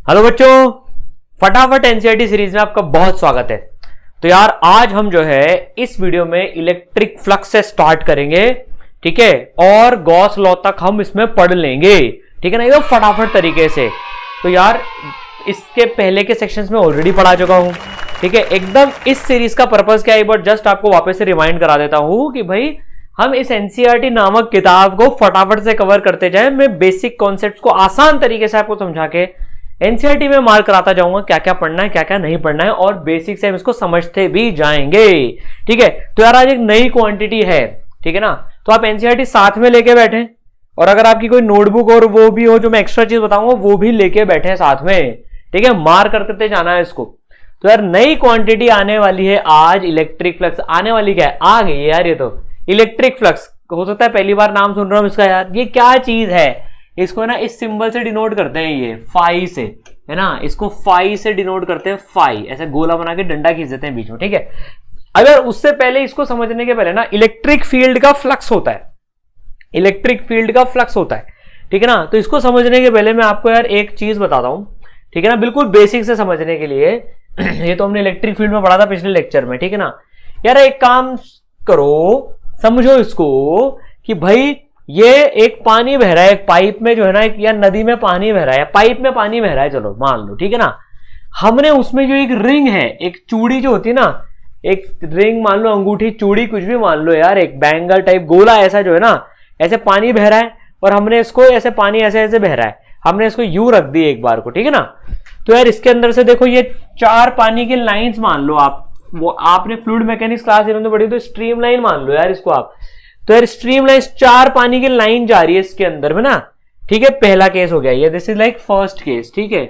Hello बच्चों, फटाफट NCERT series में आपका बहुत स्वागत है। तो यार आज हम जो है इस वीडियो में इलेक्ट्रिक फ्लक्स से स्टार्ट करेंगे, ठीक है, और गॉस लॉ तक हम इसमें पढ़ लेंगे, ठीक है ना, एकदम फटाफट तरीके से। तो यार इसके पहले के सेक्शंस में ऑलरेडी पढ़ा चुका हूं, ठीक है। एकदम इस सीरीज का पर्पस क्या है, बट जस्ट आपको वापस से रिमाइंड करा देता हूं कि भाई हम इस एनसीईआरटी नामक किताब को फटाफट से कवर करते जाएं। मैं बेसिक कॉन्सेप्ट्स को आसान तरीके से आपको समझा के एनसीईआरटी में मार्क कराता जाऊंगा, क्या क्या पढ़ना है क्या क्या नहीं पढ़ना है, और बेसिक से हम इसको समझते भी जाएंगे, ठीक है। तो यार आज एक नई क्वांटिटी है, ठीक है ना, तो आप एनसीईआरटी साथ में लेके बैठे, और अगर आपकी कोई नोटबुक और वो भी हो जो मैं एक्स्ट्रा चीज बताऊंगा वो भी लेके बैठे साथ में, ठीक है, मार्क करते जाना है इसको। तो यार नई क्वांटिटी आने वाली है आज, इलेक्ट्रिक फ्लक्स आने वाली। क्या है, आ गई यार, ये तो इलेक्ट्रिक फ्लक्स हो सकता है पहली बार नाम सुन रहा हूं इसका। यार ये क्या चीज है, इसको ना इस सिंबल से डिनोट करते हैं, ये फाई से, है ना, इसको फाई से डिनोट करते हैं। फाई ऐसे गोला बना के डंडा खींच देते हैं बीच में, ठीक है। अगर उससे पहले इसको समझने के पहले ना इलेक्ट्रिक फील्ड का फ्लक्स होता है, इलेक्ट्रिक फील्ड का फ्लक्स होता है, ठीक है ना। तो इसको समझने के पहले मैं आपको यार एक चीज बताता हूं, ठीक है ना, बिल्कुल बेसिक से समझने के लिए। ये तो हमने इलेक्ट्रिक फील्ड में पढ़ा था पिछले लेक्चर में, ठीक है ना। यार एक काम करो, समझो इसको कि भाई ये एक पानी बह रहा है, एक पाइप में जो है ना, एक या नदी में पानी बह रहा है, पाइप में पानी बह रहा है, चलो मान लो, ठीक है ना। हमने उसमें जो एक रिंग है, एक चूड़ी जो होती है ना, एक रिंग मान लो, अंगूठी, चूड़ी, कुछ भी मान लो यार, एक बैंगल टाइप गोला ऐसा जो है ना, ऐसे पानी बह रहा है, और हमने इसको ऐसे पानी ऐसे ऐसे बह रहा है, हमने इसको यू रख दी एक बार को, ठीक है ना। तो यार इसके अंदर से देखो ये चार पानी के लाइन्स मान लो आप, वो आपने फ्लूइड मैकेनिक्स क्लास में पढ़ी, तो स्ट्रीम लाइन मान लो यार इसको आप। तो यार स्ट्रीम लाइन, चार पानी की लाइन जा रही है इसके अंदर में ना, ठीक है। पहला केस हो गया ये, this is like first case, ठीक है।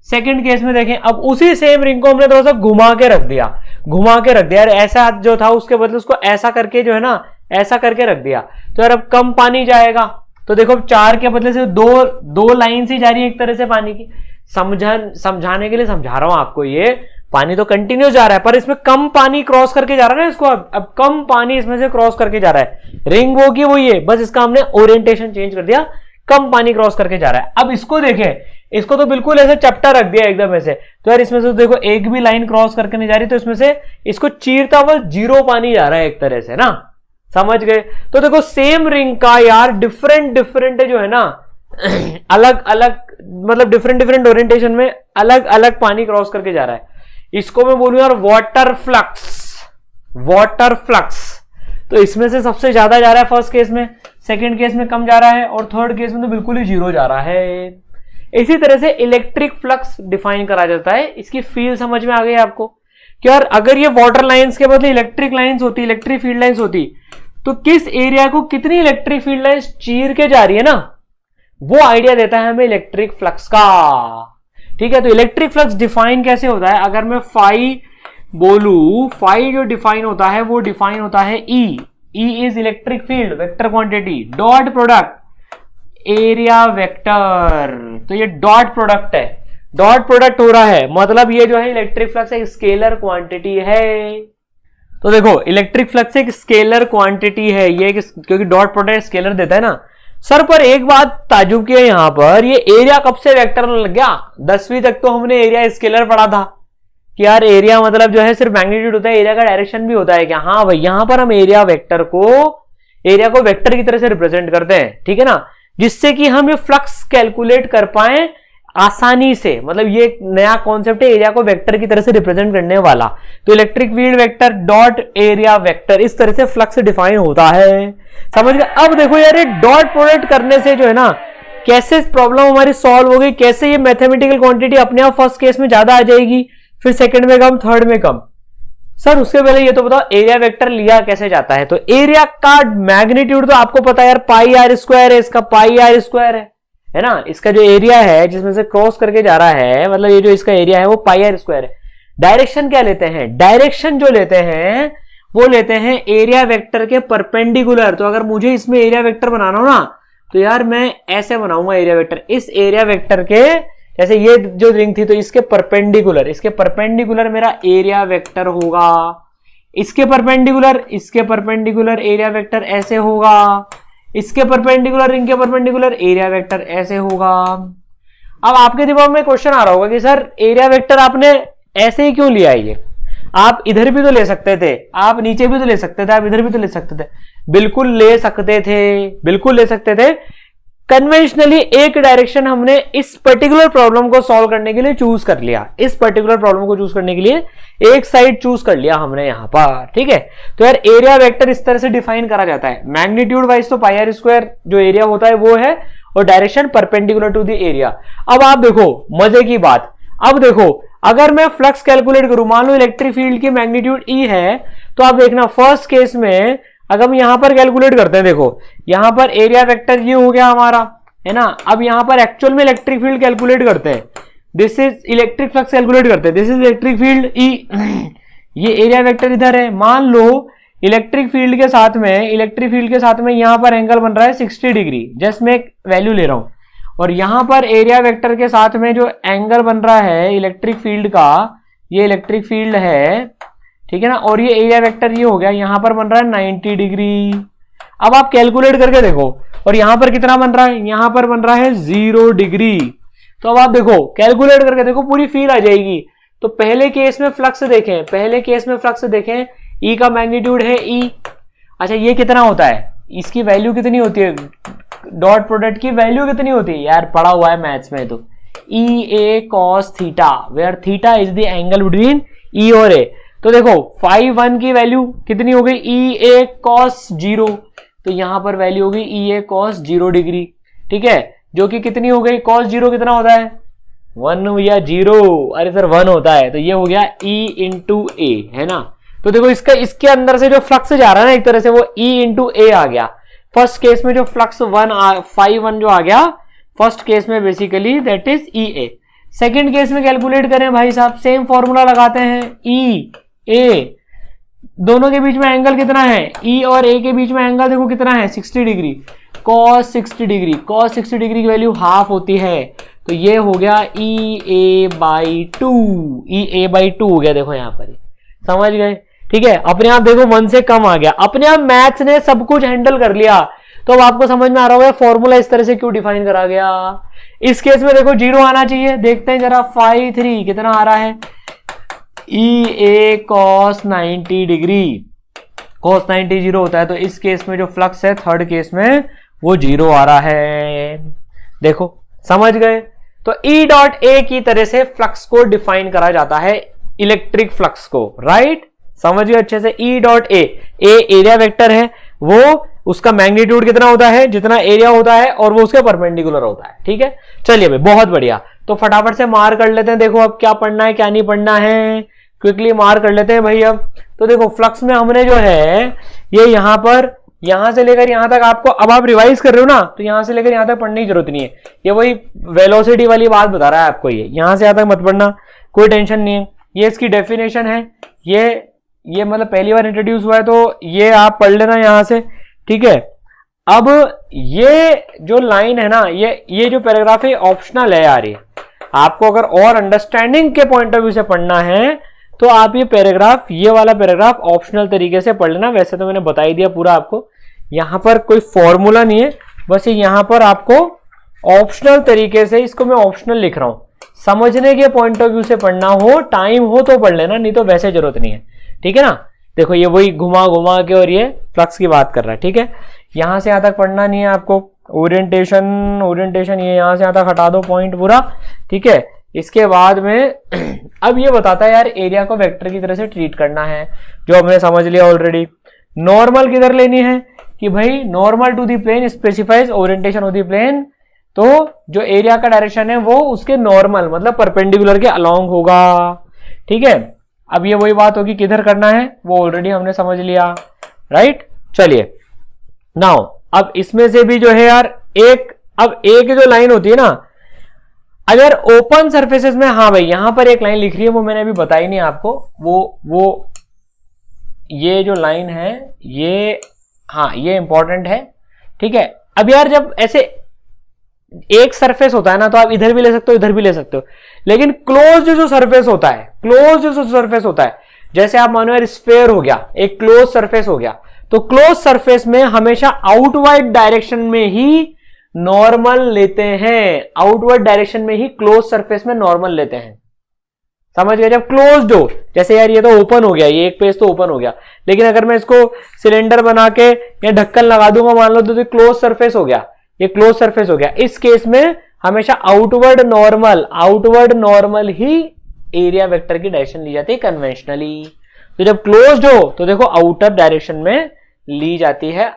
सेकंड केस में देखें, अब उसी सेम रिंग को हमने थोड़ा सा घुमा के रख दिया, घुमा के रख दिया यार, ऐसा जो था उसके बदले उसको ऐसा करके जो है ना, ऐसा करके रख दिया। तो यार अब कम पानी जाएगा, तो देखो चार के बदले से दो लाइन से जा रही है एक तरह से पानी की। समझाने के लिए समझा रहा हूं आपको, ये पानी तो कंटिन्यू जा रहा है पर इसमें कम पानी क्रॉस करके जा रहा है ना इसको, अब कम पानी इसमें से क्रॉस करके जा रहा है। रिंग वो की वो ये, बस इसका हमने ओरिएंटेशन चेंज कर दिया, कम पानी क्रॉस करके जा रहा है। अब इसको देखें, इसको तो बिल्कुल ऐसे चपटा रख दिया एकदम ऐसे, तो यार इसमें से देखो एक भी लाइन क्रॉस करके नहीं जा रही, तो इसमें से इसको चीरता हुआ जीरो पानी जा रहा है एक तरह से ना, समझ गए। तो देखो सेम रिंग का यार डिफरेंट डिफरेंट जो है ना, अलग अलग मतलब डिफरेंट ओरिएंटेशन में अलग अलग पानी क्रॉस करके जा रहा है। इसको मैं बोलूं यार वाटर फ्लक्स, वाटर फ्लक्स। तो इसमें से सबसे ज्यादा जा रहा है फर्स्ट केस में, सेकंड केस में कम जा रहा है, और थर्ड केस में तो बिल्कुल ही जीरो जा रहा है। इसी तरह से इलेक्ट्रिक फ्लक्स डिफाइन करा जाता है। इसकी फील्ड समझ में आ गई आपको कि यार अगर ये वाटर लाइंस के बदले इलेक्ट्रिक लाइंस होती, इलेक्ट्रिक फील्ड लाइंस होती, तो किस एरिया को कितनी इलेक्ट्रिक फील्ड लाइंस चीर के जा रही है ना, वो आइडिया देता है हमें इलेक्ट्रिक फ्लक्स का, ठीक है। तो इलेक्ट्रिक फ्लक्स डिफाइन कैसे होता है, अगर मैं फाई बोलू, फाई जो डिफाइन होता है वो डिफाइन होता है E is electric field vector quantity dot product area vector. तो ये डॉट प्रोडक्ट है, डॉट प्रोडक्ट हो रहा है, मतलब ये जो है इलेक्ट्रिक फ्लक्स एक स्केलर क्वांटिटी है। तो देखो इलेक्ट्रिक फ्लक्स एक स्केलर क्वांटिटी है ये, क्योंकि डॉट प्रोडक्ट स्केलर देता है ना। सर पर एक बात ताजुब की है यहां पर, ये एरिया कब से वेक्टर लग गया? 10वीं तक तो हमने एरिया स्केलर पढ़ा था कि यार एरिया मतलब जो है सिर्फ मैग्नीट्यूड होता है, एरिया का डायरेक्शन भी होता है क्या? हाँ भाई, यहां पर हम एरिया को वेक्टर की तरह से रिप्रेजेंट करते हैं, ठीक है ना, जिससे कि हम ये फ्लक्स कैलकुलेट कर पाए आसानी से। मतलब ये एक नया कॉन्सेप्ट है एरिया को वेक्टर की तरह से रिप्रेजेंट करने वाला। तो electric field vector dot area vector, इस तरह से फ्लक्स डिफाइन होता है, समझ गए। अब देखो यार ये डॉट प्रोडक्ट करने से जो है ना, कैसे प्रॉब्लम हमारी सॉल्व हो गई, कैसे ये मैथमेटिकल क्वांटिटी अपने आप फर्स्ट केस में ज्यादा आ जाएगी, फिर सेकंड में कम, थर्ड में कम। सर उसके पहले ये तो बताओ एरिया वेक्टर लिया कैसे जाता है। तो एरिया का मैग्नीट्यूड तो आपको पता है यार, पाई आर स्क्वायर है, इसका पाई आर स्क्वायर है ना। इसका जो एरिया है जिसमें से क्रॉस करके जा रहा है, मतलब ये जो इसका एरिया है वो पाई आर स्क्वायर है। डायरेक्शन क्या लेते हैं, डायरेक्शन जो लेते हैं वो लेते हैं एरिया वेक्टर के परपेंडिकुलर। तो अगर मुझे इसमें एरिया वेक्टर बनाना हो ना, तो यार मैं ऐसे बनाऊंगा एरिया वेक्टर, इस एरिया वेक्टर के, जैसे ये जो रिंग थी तो इसके परपेंडिकुलर मेरा एरिया वेक्टर होगा, इसके परपेंडिकुलर एरिया वेक्टर ऐसे होगा, इसके परपेंडिकुलर रिंग के परपेंडिकुलर एरिया वेक्टर ऐसे होगा। अब आपके दिमाग में क्वेश्चन आ रहा होगा कि सर एरिया वेक्टर आपने ऐसे ही क्यों लिया है, ये आप इधर भी तो ले सकते थे, आप नीचे भी तो ले सकते थे, आप इधर भी तो ले सकते थे। बिल्कुल ले सकते थे, बिल्कुल ले सकते थे। कन्वेंशनली एक डायरेक्शन हमने इस पर्टिकुलर प्रॉब्लम को सॉल्व करने के लिए चूज कर लिया, इस पर्टिकुलर प्रॉब्लम को चूज करने के लिए एक साइड चूज कर लिया हमने यहां पर, ठीक है। तो यार एरिया वेक्टर इस तरह से डिफाइन करा जाता है, मैग्नीट्यूड वाइज तो पाई आर स्क्वायर जो एरिया होता है वो है, और direction perpendicular to the area. अब आप देखो मजे की बात, अब देखो अगर मैं फ्लक्स कैलकुलेट करूं, मान लो इलेक्ट्रिक फील्ड की मैग्नीट्यूड ई है, तो आप देखना फर्स्ट केस में अगर हम यहां पर कैलकुलेट करते हैं, देखो यहां पर एरिया वेक्टर ये हो गया हमारा, है ना। अब यहां पर एक्चुअल में इलेक्ट्रिक फील्ड कैलकुलेट करते हैं, this is electric flux calculate करते हैं, this is electric field E, ये एरिया वेक्टर इधर है। मान लो इलेक्ट्रिक फील्ड के साथ में यहां पर एंगल बन रहा है 60 डिग्री, जस्ट मैं एक वैल्यू ले रहा हूं, और यहां पर एरिया वेक्टर के साथ में जो एंगल बन रहा है इलेक्ट्रिक फील्ड का, ये इलेक्ट्रिक फील्ड है, ठीक है ना, और ये एरिया वेक्टर ये हो गया, यहां पर बन रहा है 90 डिग्री। अब आप कैलकुलेट करके देखो, और यहां पर कितना बन रहा है, यहां पर बन रहा है 0 डिग्री। तो अब आप देखो कैलकुलेट करके देखो, पूरी फील आ जाएगी। तो पहले केस में फ्लक्स देखें, ई का मैग्नीट्यूड है ई, अच्छा ये कितना होता है, इसकी वैल्यू कितनी होती है, डॉट प्रोडक्ट की वैल्यू कितनी होती है यार, पढ़ा हुआ है मैथ्स में, तो E A cos theta, where theta is the angle between E और ए। तो देखो 5 की वैल्यू कितनी हो गई, ई ए कॉस 0, तो यहां पर वैल्यू हो गई ई ए कॉस 0 डिग्री, ठीक है, जो कि कितनी हो गई, कॉस 0 कितना होता है 1 या 0, अरे सर 1 होता है, तो ये हो गया ई इंटू ए, है ना। तो देखो इसके अंदर से जो फ्लक्स जा रहा है ना एक तरह से, वो ई इंटू ए आ गया। फर्स्ट केस में जो फ्लक्स 5 जो आ गया फर्स्ट केस में, basically that is E A. Second case में कैलकुलेट करें भाई साहब, सेम फॉर्मूला लगाते हैं, ई ए, दोनों के बीच में एंगल कितना है, ई और ए के बीच में एंगल देखो कितना है 60 degree, cos 60 degree, cos 60 degree की वैल्यू हाफ होती है, तो ये हो गया ई ए बाई 2, ई ए बाई 2 हो गया, देखो यहां पर समझ गए, ठीक है। अपने आप देखो 1 से कम आ गया, अपने आप मैथ्स ने सब कुछ हैंडल कर लिया। तो अब आपको समझ में आ रहा होगा फॉर्मूला इस तरह से क्यों डिफाइन करा गया। इस केस में देखो 0 आना चाहिए, देखते हैं जरा 5 कितना आ रहा है, ई ए कॉस 90 डिग्री, कॉस 90 0 होता है, तो इस केस में जो फ्लक्स है थर्ड केस में वो 0 आ रहा है, देखो समझ गए। तो ई डॉट ए की तरह से फ्लक्स को डिफाइन करा जाता है, इलेक्ट्रिक फ्लक्स को, राइट, समझ गए अच्छे से। ई डॉट ए एरिया वेक्टर है, वो उसका मैग्नीट्यूड कितना होता है, जितना एरिया होता है, और वो उसके परपेंडिकुलर होता है, ठीक है। चलिए भाई बहुत बढ़िया, तो फटाफट से मार कर लेते हैं, देखो अब क्या पढ़ना है क्या नहीं पढ़ना है, क्विकली मार कर लेते हैं भाई। अब तो देखो फ्लक्स में हमने जो है ये यहां पर, यहां से लेकर यहां तक आपको, अब आप रिवाइज कर रहे हो ना, तो यहां से लेकर यहां तक पढ़ने की जरूरत नहीं है, ये वही वेलोसिटी वाली बात बता रहा है आपको, ये यहां से यहां तक मत पढ़ना, कोई टेंशन नहीं है। ये इसकी डेफिनेशन है, ये मतलब पहली बार इंट्रोड्यूस हुआ है, तो ये आप पढ़ लेना यहां से, ठीक है। अब ये जो लाइन है ना, ये जो पैराग्राफ है ऑप्शनल है यार, ये आपको अगर और अंडरस्टैंडिंग के पॉइंट ऑफ व्यू से पढ़ना है तो आप ये पैराग्राफ, ये वाला पैराग्राफ ऑप्शनल तरीके से पढ़ लेना। वैसे तो मैंने बता ही दिया पूरा आपको, यहां पर कोई फॉर्मूला नहीं है, बस यहां पर आपको ऑप्शनल तरीके से, इसको मैं ऑप्शनल लिख रहा हूं, समझने के पॉइंट ऑफ व्यू से पढ़ना हो, टाइम हो तो पढ़ लेना, नहीं तो वैसे जरूरत नहीं है, ठीक है ना। देखो ये वही घुमा घुमा के और ये फ्लक्स की बात कर रहा है, ठीक है। यहां से यहां तक पढ़ना नहीं है आपको, ओरिएंटेशन ये यहां से यहां तक हटा दो पॉइंट पूरा, ठीक है। इसके बाद में अब ये बताता है यार एरिया को वेक्टर की तरह से ट्रीट करना है, जो हमने समझ लिया ऑलरेडी। नॉर्मल किधर लेनी है कि भाई normal to the plane specifies orientation of the plane, तो जो एरिया का डायरेक्शन है वो उसके नॉर्मल मतलब परपेंडिकुलर के अलोंग होगा, ठीक है। अब ये वही बात होगी किधर करना है वो ऑलरेडी हमने समझ लिया, राइट। चलिए नाउ अब इसमें से भी जो है यार अब एक जो लाइन होती है ना, अगर ओपन सरफेसेस में, हाँ भाई यहां पर एक लाइन लिख रही है, वो मैंने अभी बताई नहीं आपको, वो ये जो लाइन है ये, हाँ ये इंपॉर्टेंट है, ठीक है। अब यार जब ऐसे एक सरफेस होता है ना, तो आप इधर भी ले सकते हो इधर भी ले सकते हो, लेकिन क्लोज जो सरफेस होता है, जैसे आप मानो यार स्फेयर हो गया, एक क्लोज सरफेस हो गया, तो क्लोज सरफेस में हमेशा आउटवर्ड डायरेक्शन में ही नॉर्मल लेते हैं, आउटवर्ड डायरेक्शन में ही क्लोज सरफेस में नॉर्मल लेते हैं। समझ गए? जब क्लोज्ड हो, जैसे यार ये तो ओपन हो गया, ये एक पेज तो ओपन हो गया, लेकिन अगर मैं इसको सिलेंडर बना के या ढक्कन लगा दूंगा मान लो, तो क्लोज सरफेस हो गया, ये क्लोज सरफेस हो गया। इस केस में हमेशा आउटवर्ड नॉर्मल ही एरिया वेक्टर की डायरेक्शन ली जाती है कन्वेंशनली। तो जब क्लोज्ड हो तो देखो आउटर डायरेक्शन में ली जाती है,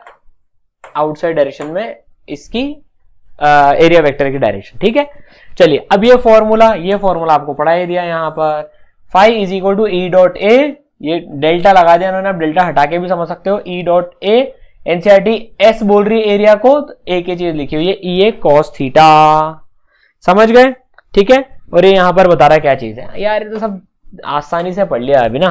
आउटसाइड डायरेक्शन में इसकी एरिया वेक्टर की डायरेक्शन। ठीक है, चलिए अब ये फॉर्मूला आपको पढ़ा ही दिया यहाँ पर, phi is equal to E dot A, ये डेल्टा लगा दिया उन्होंने, आप डेल्टा हटा के भी समझ सकते हो, ई डॉट ए, एनसीईआरटी एस बोल रही है एरिया को, तो ए की चीज लिखी हुई है ई ए कॉस थीटा। समझ गए? ठीक है, और ये यहां पर बता रहा है क्या चीज है यार, ये तो सब आसानी से पढ़ लिया अभी ना।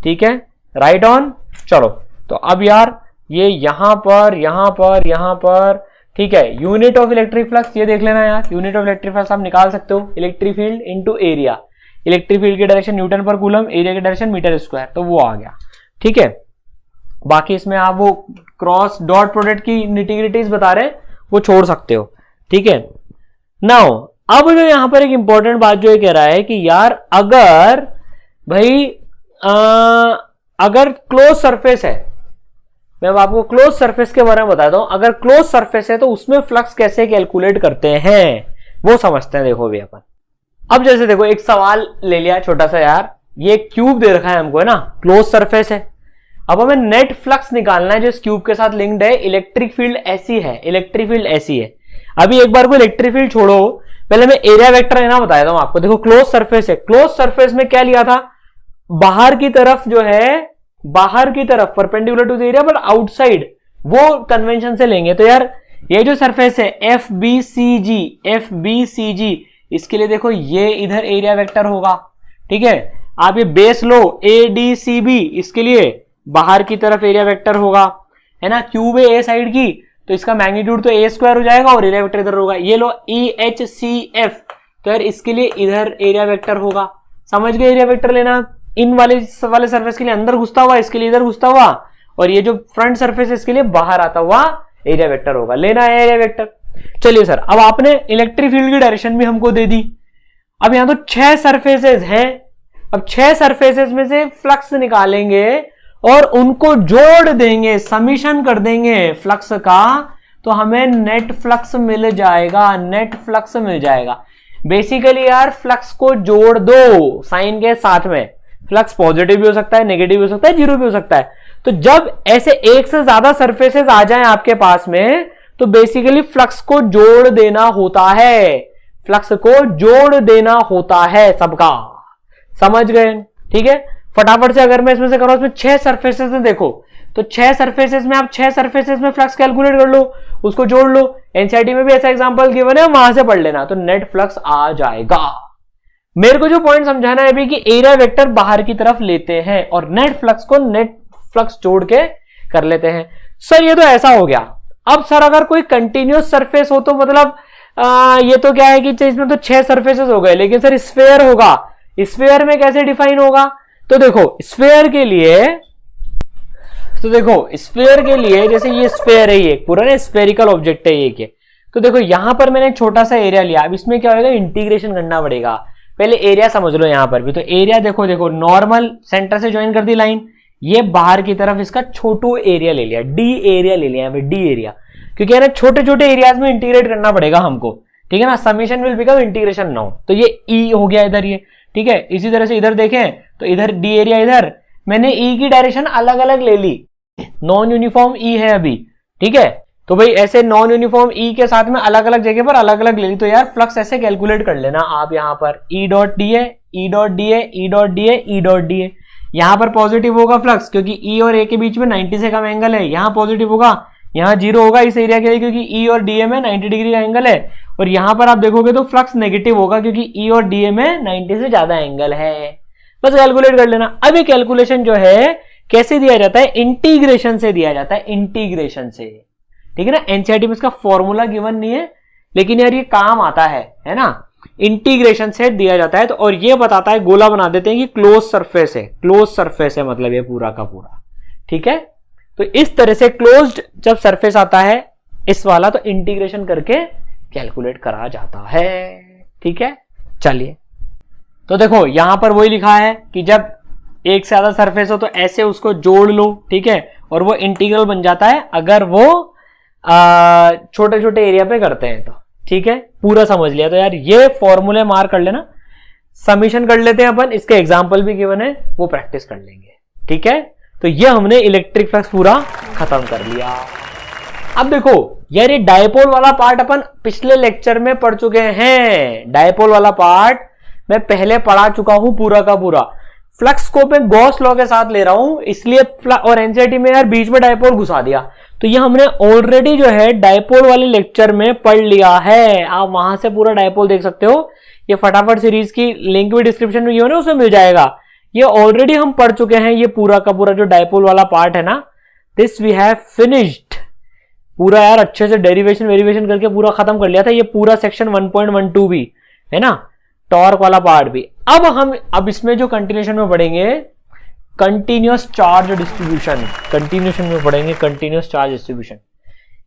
ठीक है, राइट ऑन। चलो तो अब यार ये यहां पर ठीक है, यूनिट ऑफ इलेक्ट्रिक फ्लक्स ये देख लेना यार, यूनिट ऑफ इलेक्ट्रिक फ्लक्स आप निकाल सकते हो, electric field into area, electric field की डायरेक्शन न्यूटन पर कूलम, एरिया की डायरेक्शन मीटर स्क्वायर, तो वो आ गया। ठीक है, बाकी इसमें आप वो क्रॉस डॉट प्रोडक्ट की निटिग्रिटीज बता रहे हैं वो छोड़ सकते हो। ठीक है, नाउ अब जो यहां पर एक इंपॉर्टेंट बात जो ये कह रहा है कि यार अगर भाई अगर क्लोज सरफेस है, मैं आपको क्लोज सरफेस के बारे में बताता हूं, अगर क्लोज सरफेस है तो उसमें फ्लक्स कैसे कैलकुलेट करते हैं वो समझते हैं। देखो भी अपन अब जैसे देखो एक सवाल ले लिया छोटा सा यार, ये क्यूब दे रखा है हमको है ना, क्लोज सरफेस है, अब हमें नेट फ्लक्स निकालना है जो इस क्यूब के साथ लिंक्ड है, इलेक्ट्रिक फील्ड ऐसी है, अभी एक बार को इलेक्ट्रिक फील्ड छोड़ो, पहले मैं एरिया वेक्टर लेना बताया था आपको। देखो क्लोज सरफेस है, क्लोज सरफेस में क्या लिया था, बाहर की तरफ जो है, बाहर की तरफ perpendicular to the area but outside, वो कन्वेंशन से लेंगे। तो यार ये जो सरफेस है एफ बी सी जी, इसके लिए देखो ये इधर एरिया वेक्टर होगा। ठीक है, आप ये बेस लो ए डी सी बी, इसके लिए बाहर की तरफ एरिया वेक्टर होगा, है ना, क्यूब है ए साइड की, तो इसका मैग्नीट्यूड तो ए स्क्वायर हो जाएगा और एरिया वेक्टर इधर होगा। ये लो ई एच सी एफ, तो यार इसके लिए इधर एरिया वेक्टर होगा। समझ गए? एरिया वेक्टर लेना इन वाले सरफेस के लिए अंदर घुसता हुआ, इसके लिए इधर घुसता हुआ, और ये जो फ्रंट सरफेस है इसके लिए बाहर आता हुआ एरिया वेक्टर होगा, लेना है एरिया वेक्टर। चलिए सर, अब आपने इलेक्ट्रिक फील्ड की डायरेक्शन भी हमको दे दी। अब यहां तो 6 सरफेसेस हैं, अब 6 सरफेसेस में से फ्लक्स निकालेंगे और उनको जोड़ देंगे, समीशन कर देंगे फ्लक्स का, तो हमें नेट फ्लक्स मिल जाएगा। बेसिकली यार फ्लक्स को जोड़ दो साइन के साथ में, फ्लक्स पॉजिटिव भी हो सकता है, नेगेटिव भी हो सकता है, जीरो भी हो सकता है। तो जब ऐसे एक से ज्यादा सरफेसेस आ जाएं आपके पास में, तो बेसिकली फ्लक्स को जोड़ देना होता है, सबका। समझ गए? ठीक है, फटाफट से अगर मैं इसमें से करूं, इसमें 6 सरफेसेस में देखो, तो 6 सरफेसेस में आप 6 सरफेसेस में फ्लक्स कैलकुलेट कर लो, उसको जोड़ लो। एनसीईआरटी में भी ऐसा एग्जांपल गिवन है, वहां से पढ़ लेना, तो नेट फ्लक्स आ जाएगा। मेरे को जो पॉइंट समझाना है अभी कि एरिया वेक्टर बाहर की तरफ लेते हैं और नेट फ्लक्स को नेट फ्लक्स जोड़ के कर लेते हैं। सर ये तो ऐसा हो गया। अब सर अगर कोई कंटिन्यूअस सरफेस हो तो मतलब ये तो क्या है कि इसमें तो 6 सरफेसेस हो गए, लेकिन सर स्फीयर होगा, स्फीयर में कैसे डिफाइन होगा? तो देखो स्फीयर के लिए जैसे ये स्फीयर है, ये पूरा ना स्फेरिकल ऑब्जेक्ट है ये, तो देखो यहां पर मैंने छोटा सा एरिया लिया। अब इसमें क्या होगा, इंटीग्रेशन करना पड़ेगा। पहले एरिया समझ लो यहां पर भी, तो एरिया देखो नॉर्मल सेंटर से ज्वाइन कर दी लाइन, ये बाहर की तरफ इसका छोटू एरिया ले लिया, डी एरिया ले लिया, डी एरिया, क्योंकि ना छोटे छोटे एरियाज में इंटीग्रेट करना पड़ेगा हमको। ठीक है ना, summation will become integration now. तो ये ई हो गया इधर, ये ठीक है। इसी तरह से इधर देखें तो इधर डी एरिया, इधर मैंने ई की डायरेक्शन अलग अलग ले ली, नॉन यूनिफॉर्म ई है अभी। ठीक है, तो भाई ऐसे नॉन यूनिफॉर्म ई के साथ में अलग अलग जगह पर अलग अलग ले ली। तो यार फ्लक्स ऐसे कैलकुलेट कर लेना आप, यहां पर E dot D A, E dot D A, E dot D A, E dot D A. यहां पर पॉजिटिव होगा फ्लक्स क्योंकि ई और ए के बीच में 90 से कम एंगल है, यहां पॉजिटिव होगा, यहां जीरो होगा इस एरिया के लिए क्योंकि ई और डी ए में 90 डिग्री का एंगल है, और यहां पर आप देखोगे तो फ्लक्स नेगेटिव होगा क्योंकि ई और डी ए में 90 से ज्यादा एंगल है। बस कैलकुलेट कर लेना। अब ये कैलकुलेशन जो है कैसे दिया जाता है, इंटीग्रेशन से दिया जाता है, इंटीग्रेशन से। ठीक है ना, एनसीईआरटी में इसका फॉर्मूला गिवन नहीं है, लेकिन यार ये काम आता है ना, इंटीग्रेशन से दिया जाता है। तो और ये बताता है, गोला बना देते हैं कि क्लोज सरफेस है, क्लोज सरफेस है मतलब ये पूरा का पूरा। ठीक है, तो इस तरह से क्लोज्ड जब सरफेस आता है इस वाला तो इंटीग्रेशन करके कैलकुलेट करा जाता है। ठीक है, चलिए तो देखो यहां पर वही लिखा है कि जब एक से ज्यादा सरफेस हो तो ऐसे उसको जोड़ लो, ठीक है, और वो इंटीग्रल बन जाता है अगर वो छोटे छोटे एरिया पे करते हैं तो। ठीक है, पूरा समझ लिया तो यार ये फॉर्मूले मार्क कर लेना, समीशन कर लेते हैं अपन, इसके एग्जाम्पल भी गिवन है वो प्रैक्टिस कर लेंगे। ठीक है, तो ये हमने इलेक्ट्रिक फ्लक्स पूरा खत्म कर लिया। अब देखो यार ये डायपोल वाला पार्ट अपन पिछले लेक्चर में पढ़ चुके हैं, डायपोल वाला पार्ट मैं पहले पढ़ा चुका हूं पूरा का पूरा। फ्लक्स को मैं गॉस लॉ के साथ ले रहा हूं इसलिए, और एनसीईआरटी में यार बीच में डायपोल घुसा दिया, तो ये हमने ऑलरेडी जो है डायपोल वाले लेक्चर में पढ़ लिया है। आप वहां से पूरा डायपोल देख सकते हो, ये फटाफट सीरीज की लिंक भी डिस्क्रिप्शन में ना उसमें मिल जाएगा। ये ऑलरेडी हम पढ़ चुके हैं, ये पूरा का पूरा जो डायपोल वाला पार्ट है ना, दिस वी हैव फिनिश्ड पूरा यार, अच्छे से डेरिवेशन वेरिएशन करके पूरा खत्म कर लिया था। ये पूरा सेक्शन 1.12 भी है ना, टॉर्क वाला पार्ट भी। अब इसमें जो कंटिन्यूएशन में पढ़ेंगे कंटिन्यूअस चार्ज डिस्ट्रीब्यूशन, कंटिन्यूएशन में पढ़ेंगे कंटिन्यूअस चार्ज डिस्ट्रीब्यूशन।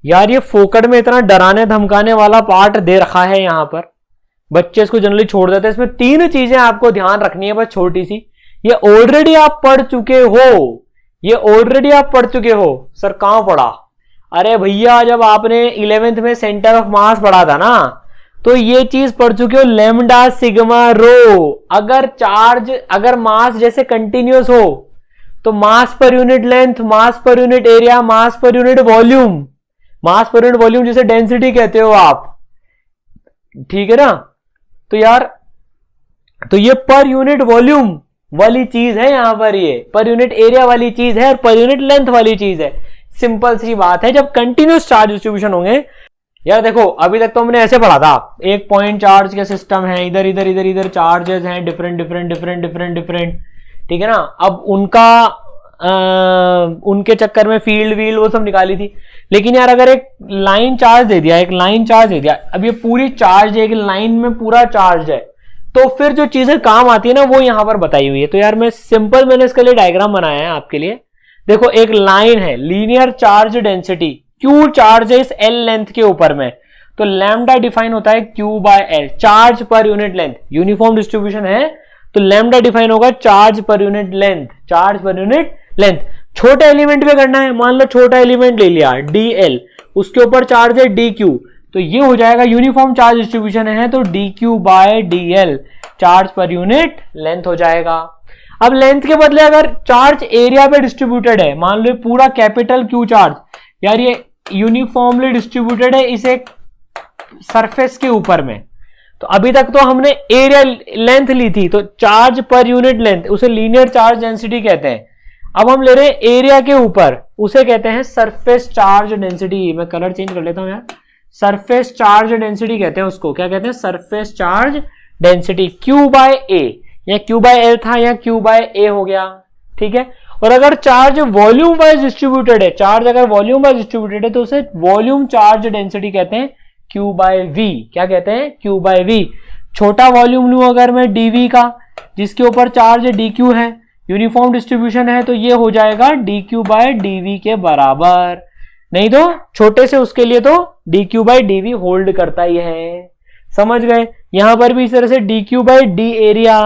यार ये फोकट में इतना डराने धमकाने वाला पार्ट दे रखा है यहां पर, बच्चे इसको जनरली छोड़ देते हैं। इसमें 3 चीजें आपको ध्यान रखनी है बस छोटी सी, ये ऑलरेडी आप पढ़ चुके हो, ये ऑलरेडी आप पढ़ चुके हो। सर कहां पढ़ा? अरे भैया जब आपने 11th में सेंटर ऑफ मास पढ़ा था ना, तो ये चीज पढ़ चुके हो, लैम्डा सिग्मा रो। अगर मास जैसे कंटिन्यूअस हो तो मास पर यूनिट लेंथ, मास पर यूनिट एरिया, मास पर यूनिट वॉल्यूम, मास पर यूनिट वॉल्यूम जिसे डेंसिटी कहते हो आप, ठीक है ना। तो यार तो ये पर यूनिट वॉल्यूम वाली चीज है, यहां पर ये पर यूनिट एरिया वाली चीज है और पर यूनिट लेंथ वाली चीज है। सिंपल सी बात है, जब कंटिन्यूअस चार्ज डिस्ट्रीब्यूशन होंगे, यार देखो अभी तक तो हमने ऐसे पढ़ा था, एक पॉइंट चार्ज के सिस्टम है, इधर इधर इधर इधर चार्जेस हैं different different different different different, ठीक है ना। अब उनके चक्कर में फील्ड व्हील वो सब निकाली थी, लेकिन यार अगर एक लाइन चार्ज दे दिया, एक लाइन चार्ज दे दिया, अब ये पूरी चार्ज है, एक लाइन में पूरा चार्ज है, तो फिर जो चीजें काम आती है ना वो यहां पर बताई हुई है। तो यार मैंने इसके लिए डायग्राम बनाया है आपके लिए। देखो एक लाइन है, linear charge density, Q charge है इस एल लेंथ के ऊपर में, तो लैम्डा डिफाइन होता है Q by L, charge per unit length. Uniform distribution है तो लैम्डा डिफाइन होगा charge per unit length, charge per unit length. छोटे एलिमेंट पे करना है, मान लो छोटा एलिमेंट ले लिया डी एल, उसके ऊपर चार्ज है डी क्यू, तो ये हो जाएगा यूनिफॉर्म चार्ज डिस्ट्रीब्यूशन है तो D Q by D L, charge per unit length हो जाएगा। अब लेंथ के बदले अगर चार्ज एरिया पे डिस्ट्रीब्यूटेड है, मान लो पूरा कैपिटल क्यू चार्ज, यार ये यूनिफॉर्मली डिस्ट्रीब्यूटेड है इस एक सरफेस के ऊपर में, तो अभी तक तो हमने एरिया लेंथ ली थी, तो चार्ज पर यूनिट लेंथ उसे लीनियर चार्ज डेंसिटी कहते हैं। अब हम ले रहे हैं एरिया के ऊपर, उसे कहते हैं सरफेस चार्ज डेंसिटी। मैं कलर चेंज कर लेता हूं यार, सरफेस चार्ज डेंसिटी कहते हैं उसको। क्या कहते हैं? Surface charge density, Q by A, या क्यू बाय एल था या क्यू बाय ए हो गया, ठीक है। और अगर चार्ज वॉल्यूम वाइज डिस्ट्रीब्यूटेड है, चार्ज अगर वॉल्यूम वाइज डिस्ट्रीब्यूटेड है तो उसे वॉल्यूम चार्ज डेंसिटी कहते हैं, क्यू बाय वी। क्या कहते हैं? Q by V. छोटा वॉल्यूम लूं अगर मैं डीवी का, जिसके ऊपर चार्ज डी क्यू है, यूनिफॉर्म डिस्ट्रीब्यूशन है, तो ये हो जाएगा डी क्यू बाय डीवी के बराबर। नहीं तो छोटे से उसके लिए तो D Q by D V hold करता ही है। समझ गए? यहां पर भी इस तरह से D Q by D area,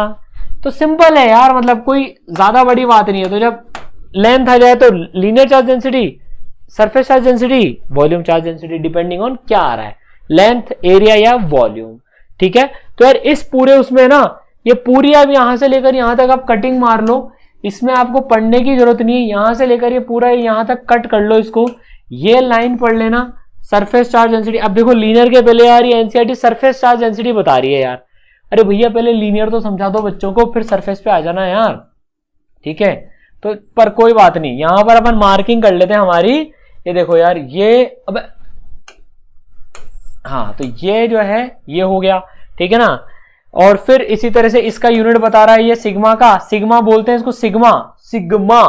तो सिंपल है यार, मतलब कोई ज्यादा बड़ी बात नहीं है। तो जब लेंथ आ जाए तो linear charge density, surface charge density, volume charge density, depending on क्या आ रहा है, लेंथ, एरिया या वॉल्यूम, ठीक है। तो यार इस पूरे उसमें ना, ये पूरी अब यहां से लेकर यहां तक आप कटिंग मार लो, इसमें आपको पढ़ने की जरूरत नहीं है। यहां से लेकर ये पूरा यहां तक कट कर लो इसको, ये लाइन पढ़ लेना, सरफेस चार्ज डेंसिटी। अब देखो लीनियर के पहले यार ये एनसीईआरटी सरफेस चार्ज डेंसिटी बता रही है यार। अरे भैया पहले लीनियर तो समझा दो बच्चों को, फिर सरफेस पे आ जाना यार, ठीक है। तो पर कोई बात नहीं, यहां पर अपन मार्किंग कर लेते हैं हमारी। ये देखो यार, ये अब हाँ, तो ये जो है ये हो गया, ठीक है ना। और फिर इसी तरह से इसका यूनिट बता रहा है ये सिग्मा का, सिग्मा बोलते हैं इसको, सिग्मा सिग्मा,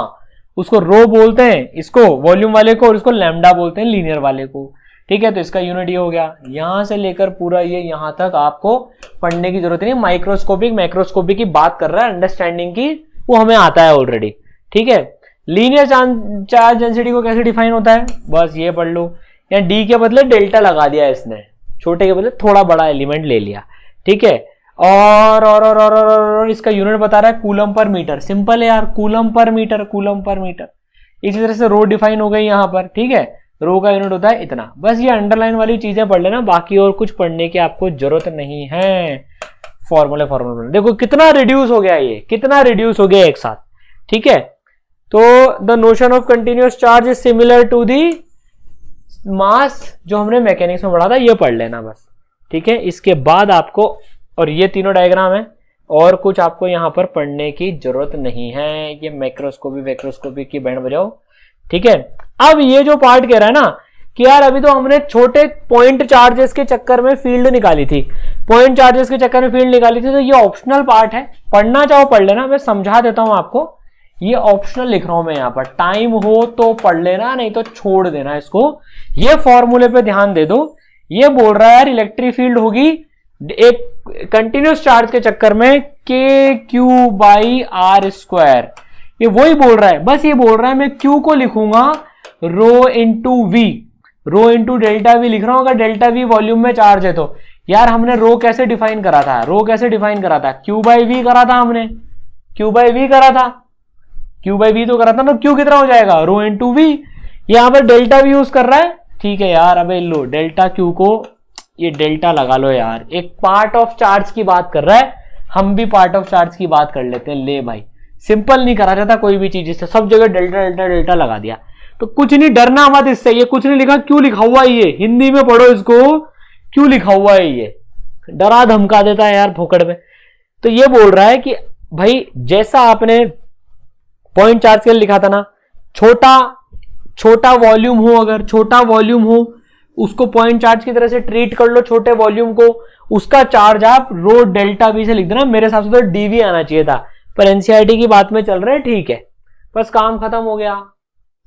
उसको रो बोलते हैं इसको वॉल्यूम वाले को, और इसको लैम्डा बोलते हैं लीनियर वाले को, ठीक है। तो इसका यूनिट ये हो गया, यहां से लेकर पूरा ये यहां तक आपको पढ़ने की जरूरत नहीं। माइक्रोस्कोपिक मैक्रोस्कोपिक की बात कर रहा है, अंडरस्टैंडिंग की, वो हमें आता है ऑलरेडी, ठीक है। लीनियर चार्ज डेंसिटी को कैसे डिफाइन होता है, बस ये पढ़ लो। यहाँ डी के बदले डेल्टा लगा दिया इसने, छोटे के बदले थोड़ा बड़ा एलिमेंट ले लिया, ठीक है। और इसका यूनिट बता रहा है कूलम पर मीटर, सिंपल है यार, coulomb per metre, coulomb per metre. इसी तरह से रो डिफाइन हो गई यहां पर, ठीक है, रो का यूनिट होता है इतना। बस ये अंडरलाइन वाली चीजें पढ़ लेना, बाकी और कुछ पढ़ने की आपको जरूरत नहीं है। फॉर्मूला देखो कितना रिड्यूस हो गया, ये कितना रिड्यूस हो गया एक साथ, ठीक है। तो the notion of continuous charge is similar to the mass, जो हमने मैकेनिक्स में पढ़ा था, ये पढ़ लेना बस, ठीक है। इसके बाद आपको, और ये तीनों डायग्राम है, और कुछ आपको यहां पर पढ़ने की जरूरत नहीं है। ये मैक्रोस्कोपी की बैंड बजाओ, ठीक है। अब ये जो पार्ट कह रहा है ना कि यार अभी तो हमने छोटे पॉइंट चार्जेस के चक्कर में फील्ड निकाली थी, पॉइंट चार्जेस के चक्कर में फील्ड निकाली थी, तो ये ऑप्शनल पार्ट है, पढ़ना चाहो पढ़ लेना, मैं समझा देता हूं आपको। ये ऑप्शनल लिख रहा हूं मैं यहां पर, टाइम हो तो पढ़ लेना, नहीं तो छोड़ देना इसको। ये फॉर्मूले पे ध्यान दे दो। ये बोल रहा है यार इलेक्ट्रिक फील्ड होगी एक कंटिन्यूस चार्ज के चक्कर में के क्यू बाई आर स्क्वायर, ये वही बोल रहा है। बस ये बोल रहा है मैं क्यू को लिखूंगा rho into V, rho into delta V लिख रहा हूं। अगर डेल्टा वी वॉल्यूम में चार्ज है तो यार हमने रो कैसे डिफाइन करा था, रो कैसे डिफाइन करा था, क्यू बाई वी करा था हमने, क्यू बाई वी करा था, क्यू बाई वी तो करा था ना। क्यू कितना हो जाएगा, रो इंटू वी। यहां पर डेल्टा वी यूज कर रहा है, ठीक है यार। अबे लो डेल्टा क्यू को ये डेल्टा लगा लो यार, एक पार्ट ऑफ चार्ज की बात कर रहा है, हम भी पार्ट ऑफ चार्ज की बात कर लेते हैं। ले भाई, सिंपल नहीं करा जाता कोई भी चीज इससे, सब जगह डेल्टा डेल्टा डेल्टा लगा दिया। तो कुछ नहीं, डरना मत इससे। ये कुछ नहीं लिखा, क्यों लिखा हुआ है, ये हिंदी में पढ़ो इसको, क्यों लिखा हुआ है, ये डरा धमका देता है यार फोकड़ में। तो ये बोल रहा है कि भाई जैसा आपने पॉइंट चार्ज के लिए लिखा था ना, छोटा वॉल्यूम हो, अगर छोटा वॉल्यूम हो उसको पॉइंट चार्ज की तरह से ट्रीट कर लो, छोटे वॉल्यूम को, उसका चार्ज आप रो डेल्टा वी से लिख देना। मेरे हिसाब से तो डीवी आना चाहिए था, पर एनसीईआरटी की बात में चल रहे हैं, ठीक है, बस काम खत्म हो गया,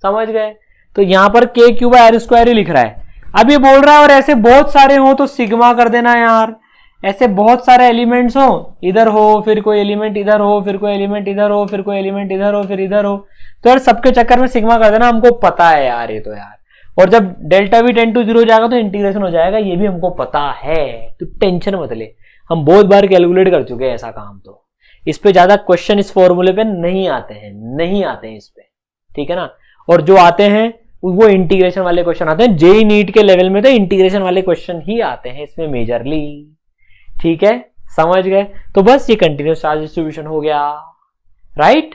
समझ गए। तो यहां पर के क्यू बाई आर स्क्वायर ही लिख रहा है। अब ये बोल रहा है और ऐसे बहुत सारे हो तो सिग्मा कर देना यार, ऐसे बहुत सारे एलिमेंट्स हो, इधर हो फिर कोई एलिमेंट इधर हो, फिर कोई एलिमेंट इधर हो, फिर कोई एलिमेंट इधर हो, फिर इधर हो, तो यार सबके चक्कर में सिग्मा कर देना, हमको पता है यार ये तो यार। और जब डेल्टा वी 10 to 0 हो जाएगा तो इंटीग्रेशन हो जाएगा, ये भी हमको पता है, तो टेंशन मत ले, हम बहुत बार कैलकुलेट कर चुके हैं ऐसा काम। तो इस पे ज्यादा क्वेश्चन इस फॉर्मूले पे नहीं आते हैं इस पे, ठीक है ना। और जो आते हैं वो इंटीग्रेशन वाले क्वेश्चन आते हैं, जेई नीट के लेवल में तो इंटीग्रेशन वाले क्वेश्चन ही आते हैं इसमें मेजरली, ठीक है, समझ गए। तो बस ये कंटिन्यूअस चार्ज डिस्ट्रीब्यूशन हो गया, राइट।